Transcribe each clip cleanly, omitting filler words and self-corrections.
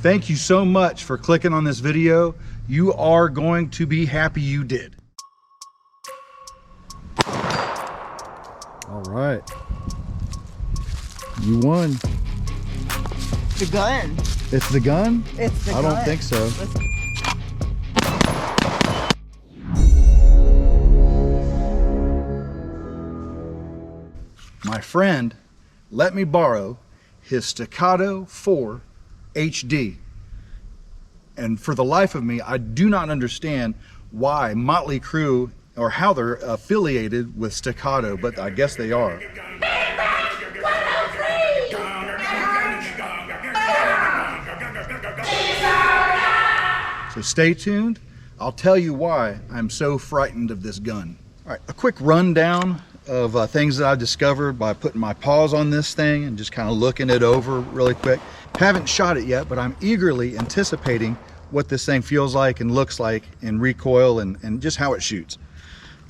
Thank you so much for clicking on this video. You are going to be happy you did. All right. You won. The gun. It's the gun? It's the gun. I don't think so. My friend let me borrow his Staccato 4 HD. And for the life of me, I do not understand why Motley Crue or how they're affiliated with Staccato, but I guess they are. So stay tuned. I'll tell you why I'm so frightened of this gun. All right, a quick rundown of things that I've discovered by putting my paws on this thing and just kind of looking it over really quick. Haven't shot it yet, but I'm eagerly anticipating what this thing feels like and looks like in recoil and just how it shoots.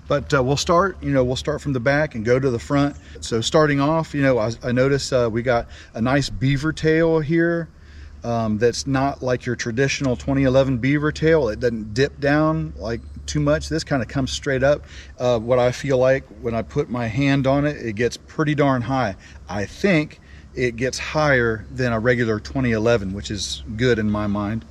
But we'll start from the back and go to the front. So starting off, I noticed we got a nice beaver tail here. That's not like your traditional 2011 beaver tail. It doesn't dip down like too much. This kind of comes straight up. What I feel like when I put my hand on it, it gets pretty darn high. I think it gets higher than a regular 2011, which is good in my mind.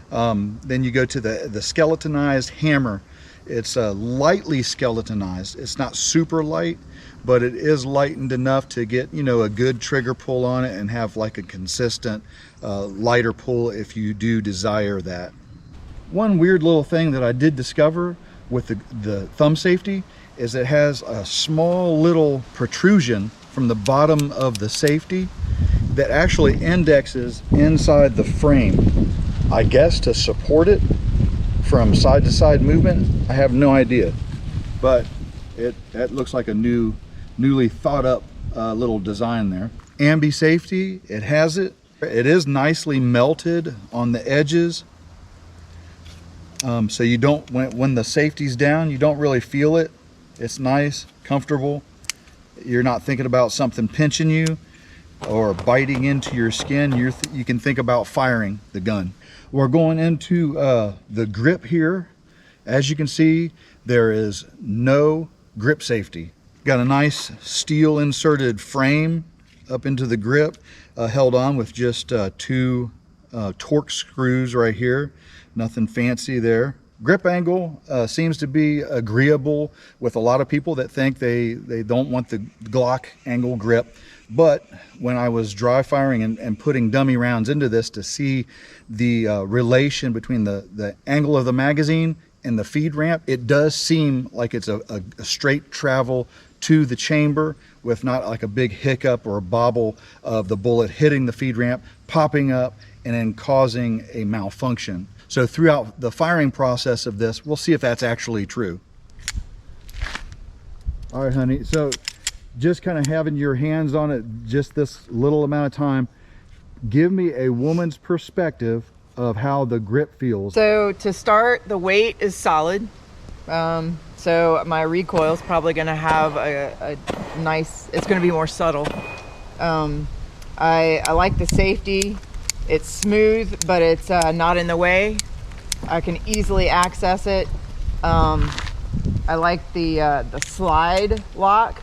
Then you go to the skeletonized hammer. It's lightly skeletonized. It's not super light, but it is lightened enough to get a good trigger pull on it and have like a consistent lighter pull if you do desire that. One weird little thing that I did discover with the thumb safety is it has a small little protrusion from the bottom of the safety that actually indexes inside the frame, I guess to support it from side to side movement. I have no idea, but that looks like a newly thought up little design there. AMBI safety, it has it. It is nicely melted on the edges. So you don't, when the safety's down, you don't really feel it. It's nice, comfortable. You're not thinking about something pinching you or biting into your skin. You can think about firing the gun. We're going into the grip here. As you can see, there is no grip safety. Got a nice steel inserted frame up into the grip, held on with just two torque screws right here. Nothing fancy there. Grip angle seems to be agreeable with a lot of people that think they don't want the Glock angle grip. But when I was dry firing and putting dummy rounds into this to see the relation between the angle of the magazine and the feed ramp, it does seem like it's a straight travel to the chamber with not like a big hiccup or a bobble of the bullet hitting the feed ramp, popping up, and then causing a malfunction. So throughout the firing process of this, we'll see if that's actually true. All right, honey, so just kind of having your hands on it just this little amount of time, give me a woman's perspective of how the grip feels. So to start, the weight is solid. So my recoil is probably going to have a nice, it's going to be more subtle. I like the safety. It's smooth, but it's not in the way. I can easily access it. I like the slide lock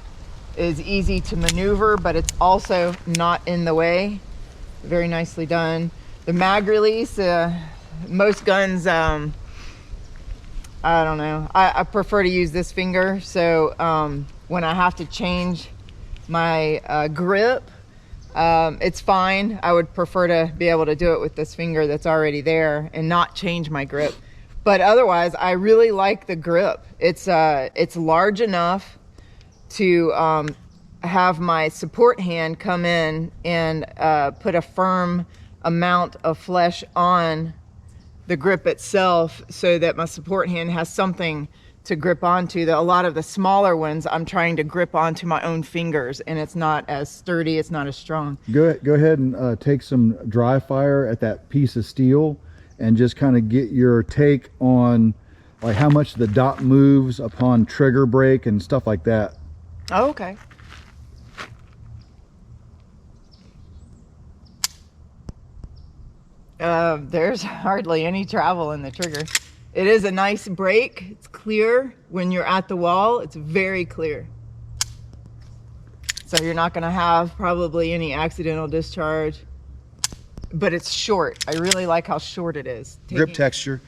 is easy to maneuver, but it's also not in the way. Very nicely done. The mag release, most guns, I don't know. I prefer to use this finger. So when I have to change my grip, it's fine. I would prefer to be able to do it with this finger that's already there and not change my grip. But otherwise, I really like the grip. It's large enough to have my support hand come in and put a firm amount of flesh on the grip itself so that my support hand has something to grip onto. A lot of the smaller ones, I'm trying to grip onto my own fingers, and it's not as sturdy, it's not as strong. Go ahead and take some dry fire at that piece of steel and just kind of get your take on like how much the dot moves upon trigger break and stuff like that. Oh, okay. There's hardly any travel in the trigger. It is a nice break. It's clear when you're at the wall. It's very clear. So you're not going to have probably any accidental discharge, but it's short. I really like how short it is. Grip texture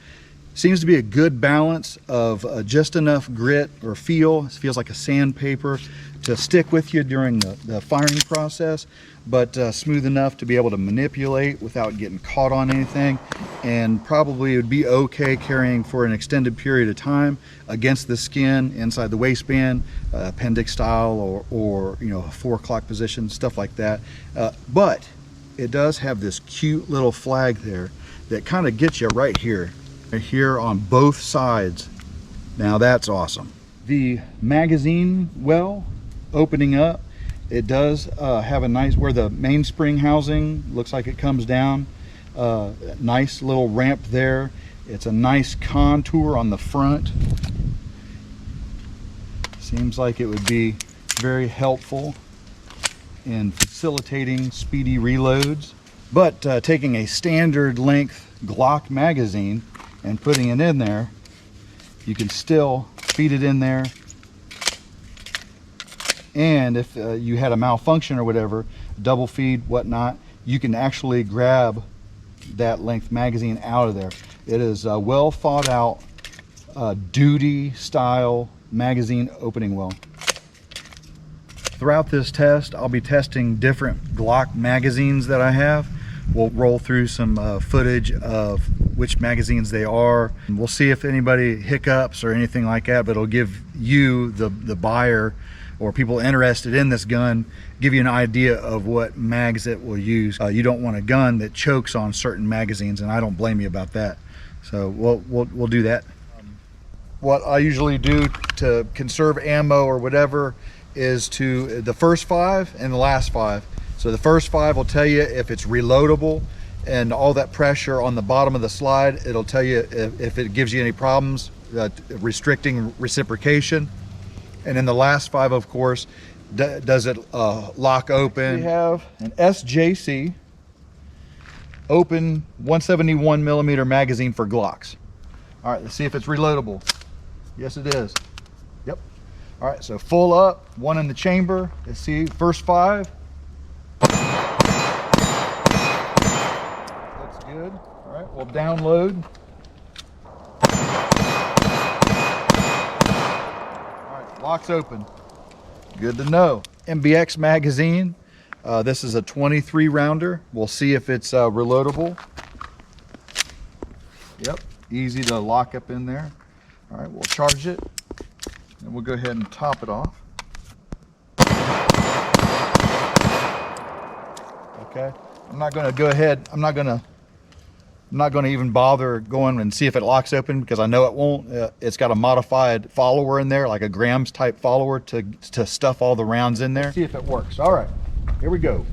seems to be a good balance of just enough grit or feel. It feels like a sandpaper to stick with you during the firing process, but smooth enough to be able to manipulate without getting caught on anything, and probably it would be okay carrying for an extended period of time against the skin, inside the waistband, appendix style, or you know, a 4 o'clock position, stuff like that. But it does have this cute little flag there that kind of gets you right here on both sides. Now that's awesome. The magazine well opening up, it does have a nice, where the mainspring housing looks like it comes down, nice little ramp there. It's a nice contour on the front. Seems like it would be very helpful in facilitating speedy reloads. But taking a standard length Glock magazine and putting it in there, you can still feed it in there. And if you had a malfunction or whatever, double feed, whatnot, you can actually grab that length magazine out of there. It is a well thought out duty style magazine opening well. Throughout this test, I'll be testing different Glock magazines that I have. We'll roll through some footage of which magazines they are. We'll see if anybody hiccups or anything like that, but it'll give you, the buyer, or people interested in this gun, give you an idea of what mags it will use. You don't want a gun that chokes on certain magazines, and I don't blame you about that. So we'll do that. What I usually do to conserve ammo or whatever is to the first 5 and the last 5. So the first 5 will tell you if it's reloadable, and all that pressure on the bottom of the slide, it'll tell you if it gives you any problems, restricting reciprocation. And then the last 5, of course, does it lock open. We have an SJC open 171 millimeter magazine for Glocks. All right, let's see if it's reloadable. Yes, it is. Yep. All right, so full up, 1 in the chamber. Let's see, first 5. That's good. All right, we'll download. Locks open. Good to know. MBX magazine. This is a 23 rounder. We'll see if it's reloadable. Yep, easy to lock up in there. All right, we'll charge it, and we'll go ahead and top it off. Okay, I'm not going to go ahead. I'm not going to even bother going and see if it locks open, because I know it won't. It's got a modified follower in there, like a grams type follower to stuff all the rounds in there. See if it works. All right, here we go.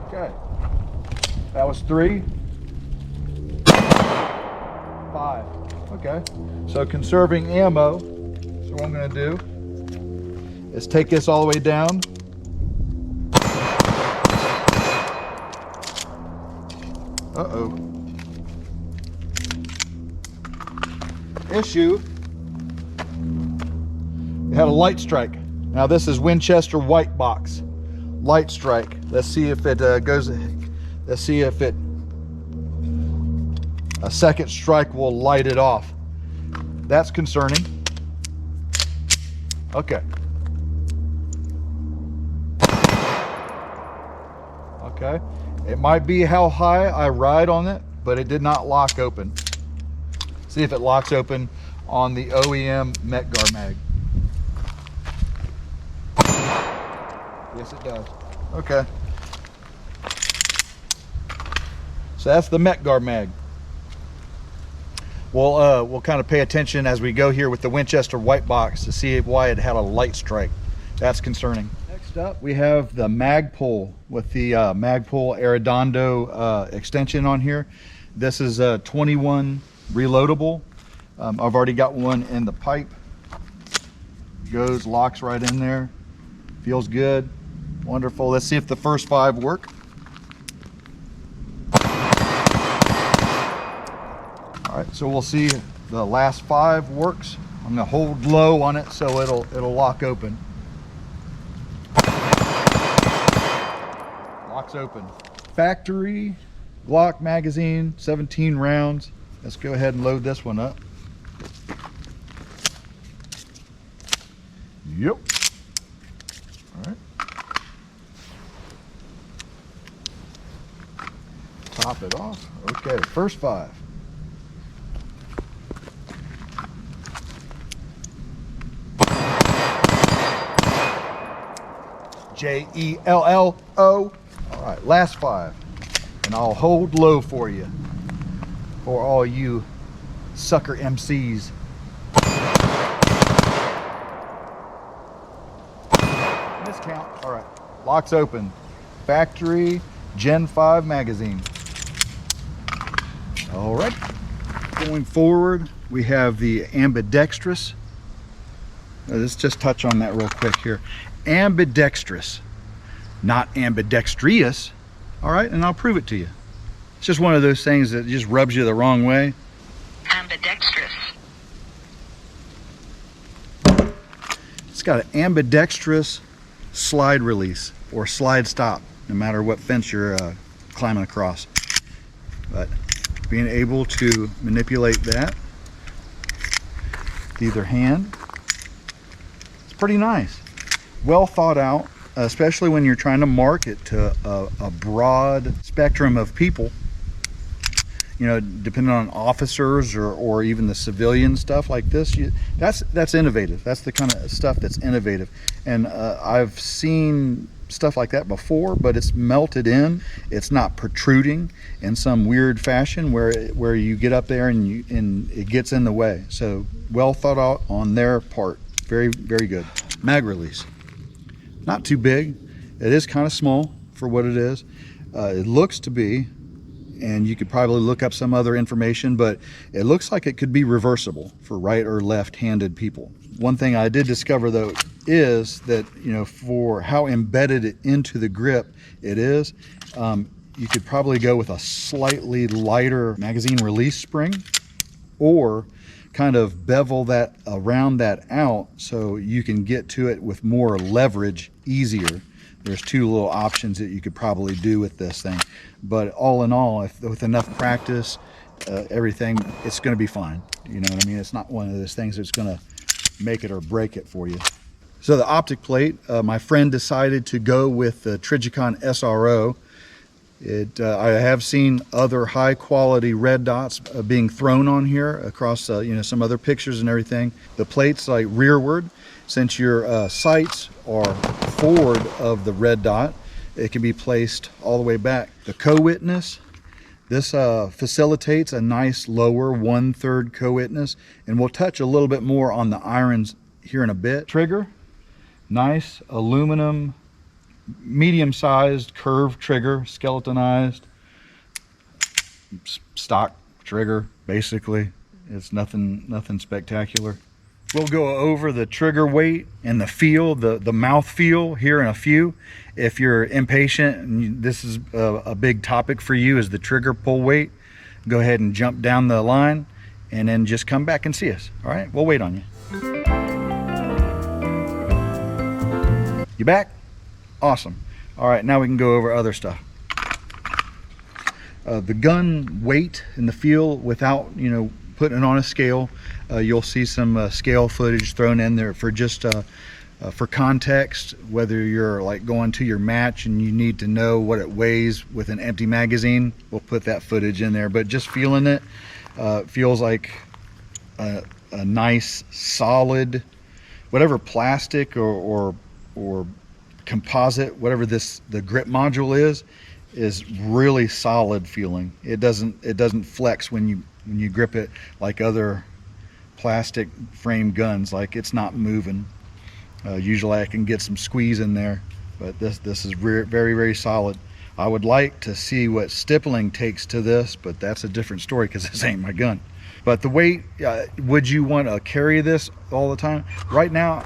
Okay, that was 3, 5. Okay, so conserving ammo. So what I'm going to do is take this all the way down. Uh-oh. Issue. It had a light strike. Now this is Winchester white box. Light strike. Let's see if it goes. Let's see if it. A second strike will light it off. That's concerning. Okay. Okay. It might be how high I ride on it, but it did not lock open. See if it locks open on the OEM Metgar mag. Yes, it does. Okay. So that's the Metgar mag. We'll kind of pay attention as we go here with the Winchester white box to see why it had a light strike. That's concerning. Next up, we have the Magpul with the Magpul Arredondo extension on here. This is a 21 reloadable. I've already got one in the pipe. Goes, locks right in there. Feels good. Wonderful. Let's see if the first 5 work. All right, so we'll see the last 5 works. I'm gonna hold low on it so it'll lock open. Locks open. Factory Glock magazine, 17 rounds. Let's go ahead and load this one up. Yep. All right. Top it off. Okay, first 5. J-E-L-L-O. All right, last 5. And I'll hold low for you, for all you sucker MCs. Miscount. All right, locks open. Factory Gen 5 magazine. All right, going forward, we have the ambidextrous. Let's just touch on that real quick here. Ambidextrous, not ambidextrous. All right, and I'll prove it to you. It's just one of those things that just rubs you the wrong way. Ambidextrous. It's got an ambidextrous slide release or slide stop, no matter what fence you're climbing across. But being able to manipulate that with either hand, it's pretty nice. Well thought out, especially when you're trying to market to a broad spectrum of people, you know, depending on officers or even the civilian stuff like this. That's innovative. That's the kind of stuff that's innovative. And I've seen stuff like that before, but it's melted in. It's not protruding in some weird fashion where you get up there and it gets in the way. So well thought out on their part. Very, very good. Mag release. Not too big. It is kind of small for what it is. It looks to be, and you could probably look up some other information, but it looks like it could be reversible for right or left-handed people. One thing I did discover though is that, you know, for how embedded it into the grip it is, you could probably go with a slightly lighter magazine release spring, or kind of bevel that around that out so you can get to it with more leverage easier. There's 2 little options that you could probably do with this thing, but all in all, with enough practice, everything, it's going to be fine. You know what I mean? It's not one of those things that's going to make it or break it for you. So the optic plate, my friend decided to go with the Trijicon SRO. I have seen other high quality red dots being thrown on here across you know, some other pictures and everything. The plate's like rearward. Since your sights are forward of the red dot, it can be placed all the way back. The co-witness, this facilitates a nice lower 1/3 co-witness, and we'll touch a little bit more on the irons here in a bit. Trigger, nice aluminum, medium-sized curved trigger, skeletonized, stock trigger, basically. It's nothing spectacular. We'll go over the trigger weight and the feel, the mouth feel here in a few. If you're impatient and this is a big topic for you, is the trigger pull weight, go ahead and jump down the line and then just come back and see us. All right, we'll wait on you. You back? Awesome. All right, now we can go over other stuff. The gun weight and the feel without, you know, putting it on a scale. You'll see some scale footage thrown in there for just for context, whether you're like going to your match and you need to know what it weighs with an empty magazine, we'll put that footage in there. But just feeling it, feels like a nice solid, whatever plastic or composite, whatever the grip module is really solid feeling. It doesn't flex when you grip it like other plastic frame guns, like it's not moving. Usually I can get some squeeze in there, but this is very, very solid. I would like to see what stippling takes to this, but that's a different story because this ain't my gun. But the weight, would you want to carry this all the time? Right now,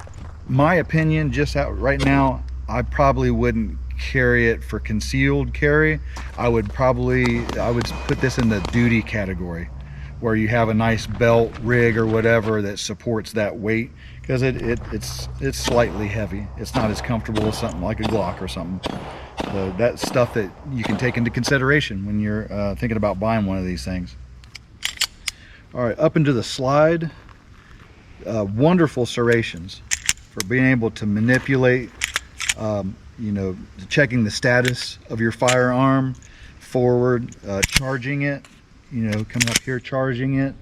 my opinion, right now, I probably wouldn't carry it for concealed carry. I would put this in the duty category, where you have a nice belt rig or whatever that supports that weight, because it's slightly heavy. It's not as comfortable as something like a Glock or something. So that's stuff that you can take into consideration when you're thinking about buying one of these things. All right, up into the slide. Wonderful serrations for being able to manipulate, you know, checking the status of your firearm, forward, charging it, you know, coming up here, charging it,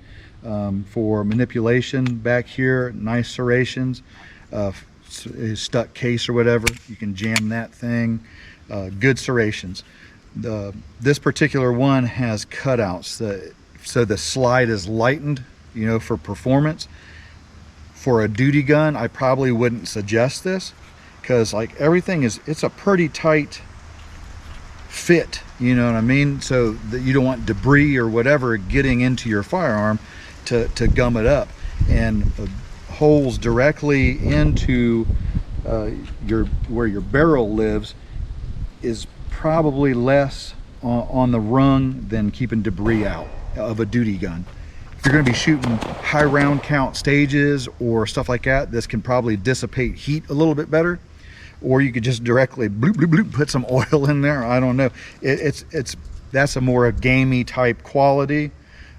for manipulation back here, nice serrations, stuck case or whatever, you can jam that thing, good serrations. This particular one has cutouts, so the slide is lightened, you know, for performance. For a duty gun, I probably wouldn't suggest this, because like everything it's a pretty tight fit, you know what I mean? So that you don't want debris or whatever getting into your firearm to gum it up. And holes directly into where your barrel lives is probably less on the rung than keeping debris out of a duty gun. If you're going to be shooting high round count stages or stuff like that, this can probably dissipate heat a little bit better. Or you could just directly bloop, bloop, bloop, put some oil in there. I don't know. That's a more gamey type quality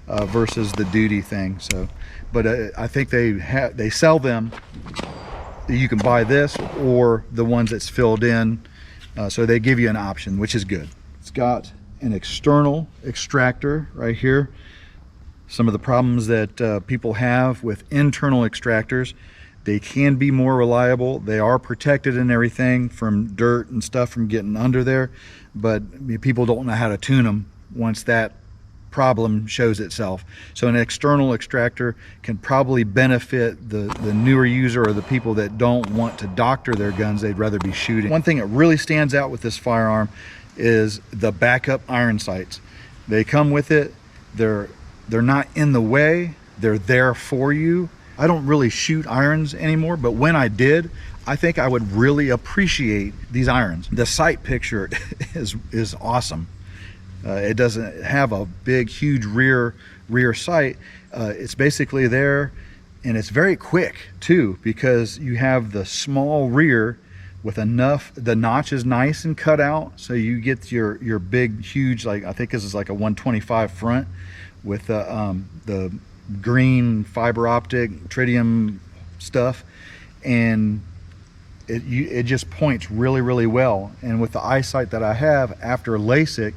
versus the duty thing. So, but I think they sell them. You can buy this or the ones that's filled in. So they give you an option, which is good. It's got an external extractor right here. Some of the problems that people have with internal extractors, they can be more reliable. They are protected and everything from dirt and stuff from getting under there, but people don't know how to tune them once that problem shows itself. So an external extractor can probably benefit the newer user or the people that don't want to doctor their guns. They'd rather be shooting. One thing that really stands out with this firearm is the backup iron sights. They come with it. They're not in the way, they're there for you. I don't really shoot irons anymore, but when I did, I think I would really appreciate these irons. The sight picture is awesome. It doesn't have a big, huge rear sight. It's basically there, and it's very quick too, because you have the small rear with enough, the notch is nice and cut out, so you get your big, huge, like I think this is like a 125 front, with the green fiber optic tritium stuff, and it just points really, really well. And with the eyesight that I have after LASIK,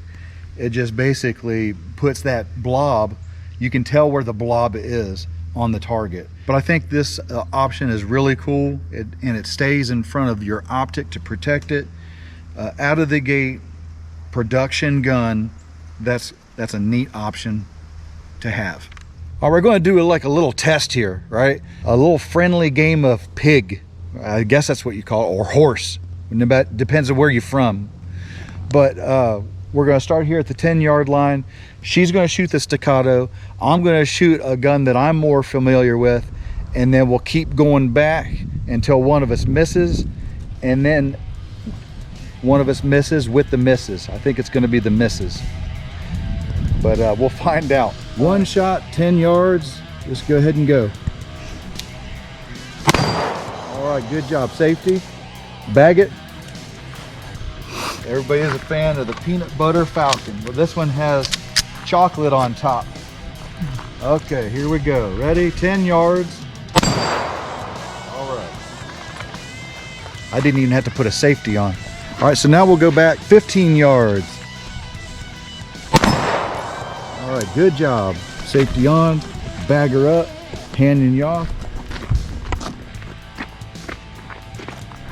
it just basically puts that blob, you can tell where the blob is on the target. But I think this option is really cool, and it stays in front of your optic to protect it. Out of the gate production gun, that's a neat option to have. All right, we're going to do like a little test here, right? A little friendly game of pig. I guess that's what you call it, or horse. Depends on where you're from. But we're going to start here at the 10-yard line. She's going to shoot the staccato. I'm going to shoot a gun that I'm more familiar with, and then we'll keep going back until one of us misses, and then one of us misses with the misses. I think it's going to be the misses, but we'll find out. One shot, 10 yards. Just go ahead and go. All right, good job. Safety. Bag it. Everybody is a fan of the peanut butter falcon. Well, this one has chocolate on top. Okay, here we go. Ready? 10 yards. All right. I didn't even have to put a safety on. All right, so now we'll go back 15 yards. All right, good job. Safety on, bag her up, handing you off.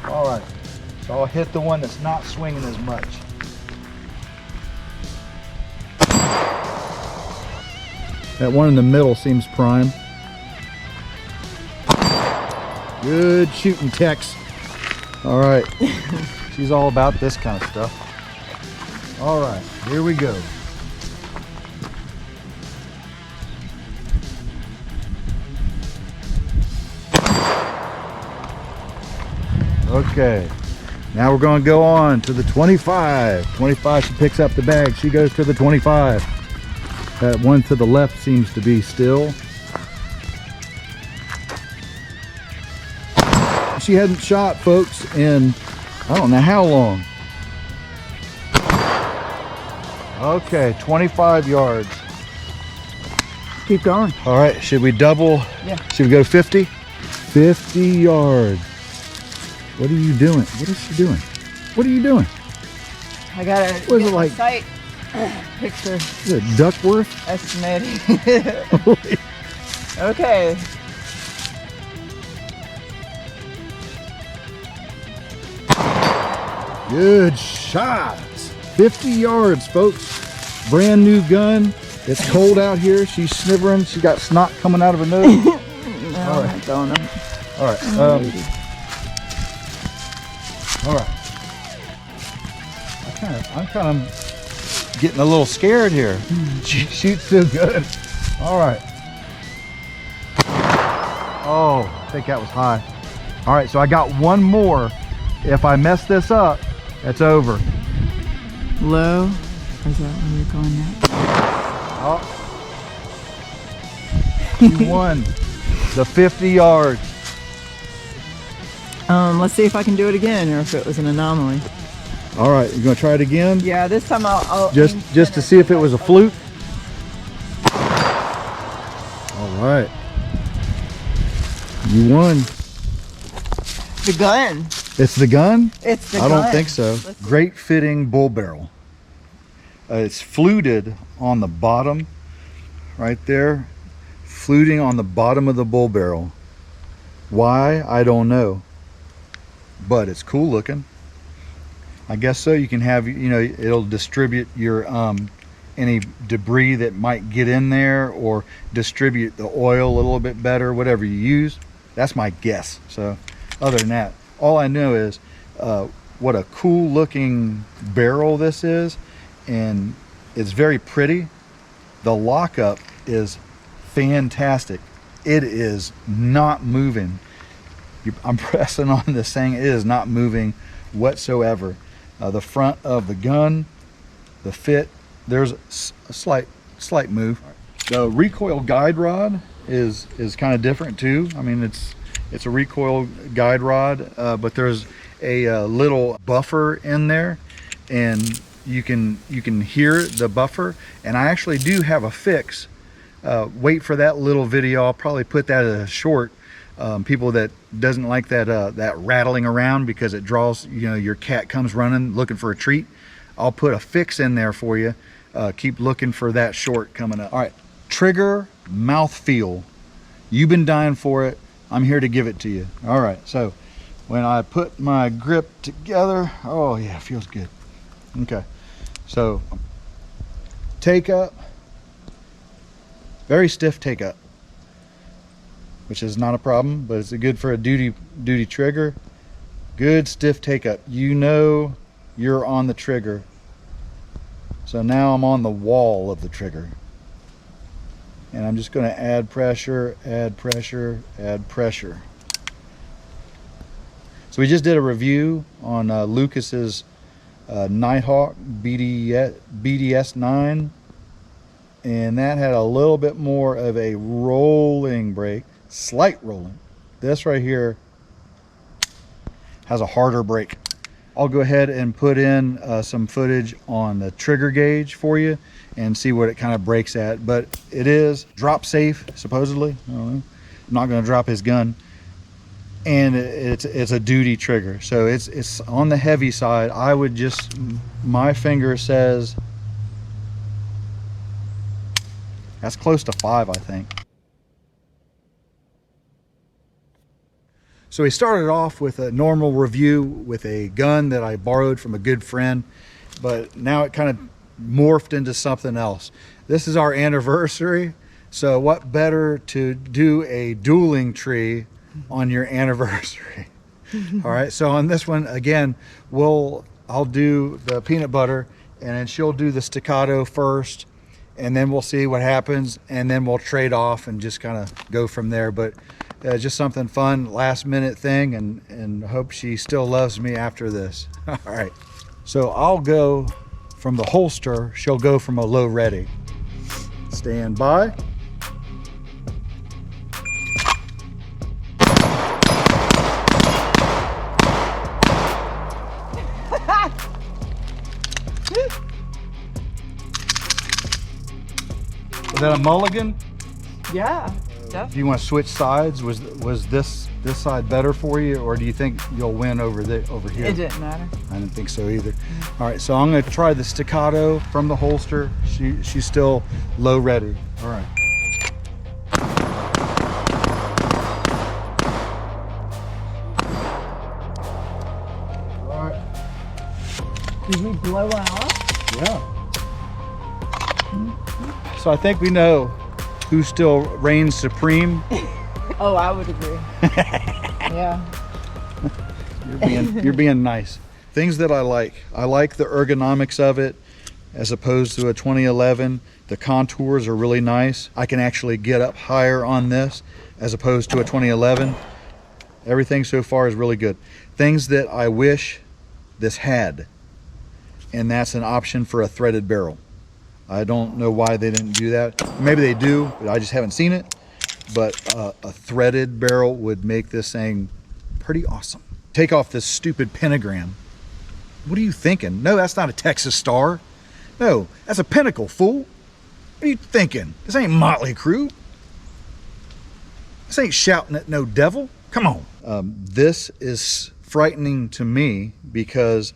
All right, so I'll hit the one that's not swinging as much. That one in the middle seems prime. Good shooting, Tex. All right, she's all about this kind of stuff. All right, here we go. Okay, now we're going to go on to the 25. 25, she picks up the bag. She goes to the 25. That one to the left seems to be still. She hadn't shot, folks, in I don't know how long. Okay, 25 yards. Keep going. All right, should we double? Yeah. Should we go 50? 50 yards. What are you doing? What is she doing? What are you doing? I gotta What is get it like? my sight picture Is it Duckworth? estimated. Okay. Good shots. 50 yards, folks. Brand new gun. It's cold out here. She's snivering. She got snot coming out of her nose. No, All right. I'm not going them. All right. All right. I'm kind of getting a little scared here. She shoots so good. All right. Oh, I think that was high. All right, so I got one more. If I mess this up, it's over. Low. Or is that where you're going now? Oh. You won the 50 yards. Let's see if I can do it again or if it was an anomaly. All right, you gonna try it again? Yeah, this time I'll Just to see if it was a fluke. All right. You won. the gun. It's the gun? It's the I gun. don't think so. Let's see. Great fitting bull barrel. It's fluted on the bottom, right there. Fluting on the bottom of the bull barrel. Why? I don't know. But it's cool looking. I guess so. You can have, you know, it'll distribute your any debris that might get in there, or distribute the oil a little bit better, whatever you use. That's my guess. So other than that, all I know is what a cool looking barrel this is, and it's very pretty. The lockup is fantastic. It is not moving. I'm pressing on this thing. It is not moving whatsoever. The front of the gun, the fit, there's a slight move. The recoil guide rod is kind of different too. I mean, it's a recoil guide rod, but there's a little buffer in there, and you can hear the buffer. And I actually do have a fix. Wait for that little video. I'll probably put that as a short. People that doesn't like that rattling around because it draws, you know, your cat comes running looking for a treat. I'll put a fix in there for you. Keep looking for that short coming up. All right, trigger mouth feel. You've been dying for it. I'm here to give it to you. All right, so when I put my grip together, oh yeah, it feels good. Okay, so take up, very stiff take up, which is not a problem, but it's good for a duty trigger. Good stiff take up. You know you're on the trigger. So now I'm on the wall of the trigger. And I'm just gonna add pressure, add pressure, add pressure. So we just did a review on Lucas's Nighthawk BDS 9. And that had a little bit more of a rolling brake. Slight rolling. This right here has a harder brake. I'll go ahead and put in some footage on the trigger gauge for you and see what it kind of breaks at. But it is drop safe, supposedly. I don't know. I'm not going to drop his gun. And it's a duty trigger, so it's on the heavy side. I would just, my finger says that's close to 5, I think. So we started off with a normal review with a gun that I borrowed from a good friend, but now it kind of morphed into something else. This is our anniversary, so what better to do a dueling tree on your anniversary. All right, so on this one, again, I'll do the peanut butter, and then she'll do the staccato first, and then we'll see what happens, and then we'll trade off and just kind of go from there. But just something fun, last minute thing, and hope she still loves me after this. All right, so I'll go from the holster, she'll go from a low ready. Stand by. Was that a mulligan? Yeah, Do definitely. you want to switch sides? Was this side better for you, or do you think you'll win over here? It didn't matter. I didn't think so either. All right, so I'm going to try the staccato from the holster. She's still low ready. All right. All right. Did we blow one off? Yeah. So I think we know who still reigns supreme. Oh, I would agree. Yeah. You're being nice. Things that I like the ergonomics of it as opposed to a 2011. The contours are really nice. I can actually get up higher on this as opposed to a 2011. Everything so far is really good. Things that I wish this had, and that's an option for a threaded barrel. I don't know why they didn't do that. Maybe they do, but I just haven't seen it. But a threaded barrel would make this thing pretty awesome. Take off this stupid pentagram. What are you thinking? No, that's not a Texas Star. No, that's a Pinnacle, fool. What are you thinking? This ain't Motley Crue. This ain't Shouting at No Devil. Come on. This is frightening to me because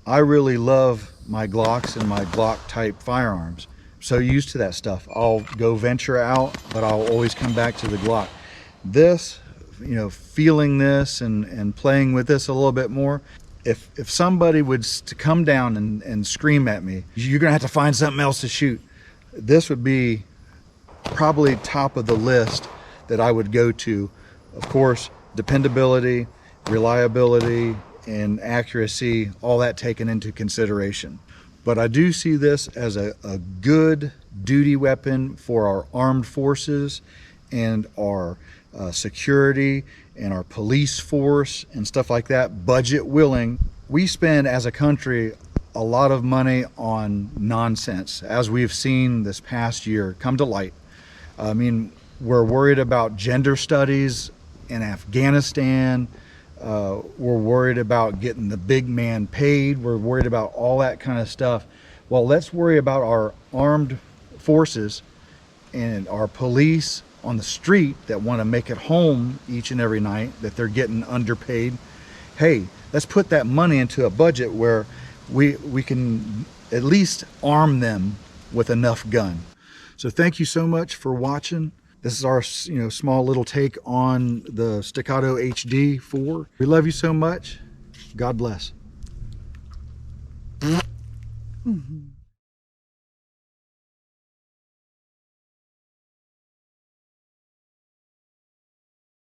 I really love my Glocks and my Glock type firearms. So used to that stuff. I'll go venture out, but I'll always come back to the Glock. This, you know, feeling this and playing with this a little bit more, if somebody would to come down and scream at me, you're gonna have to find something else to shoot, this would be probably top of the list that I would go to. Of course, dependability, reliability, and accuracy, all that taken into consideration. But I do see this as a good duty weapon for our armed forces and our security and our police force and stuff like that, budget willing. We spend as a country a lot of money on nonsense, as we've seen this past year come to light. I mean, we're worried about gender studies in Afghanistan. We're worried about getting the big man paid. We're worried about all that kind of stuff. Well, let's worry about our armed forces and our police on the street that want to make it home each and every night, that they're getting underpaid. Hey, let's put that money into a budget where we can at least arm them with enough gun. So thank you so much for watching. This is our small little take on the Staccato HD 4. We love you so much. God bless. Mm-hmm.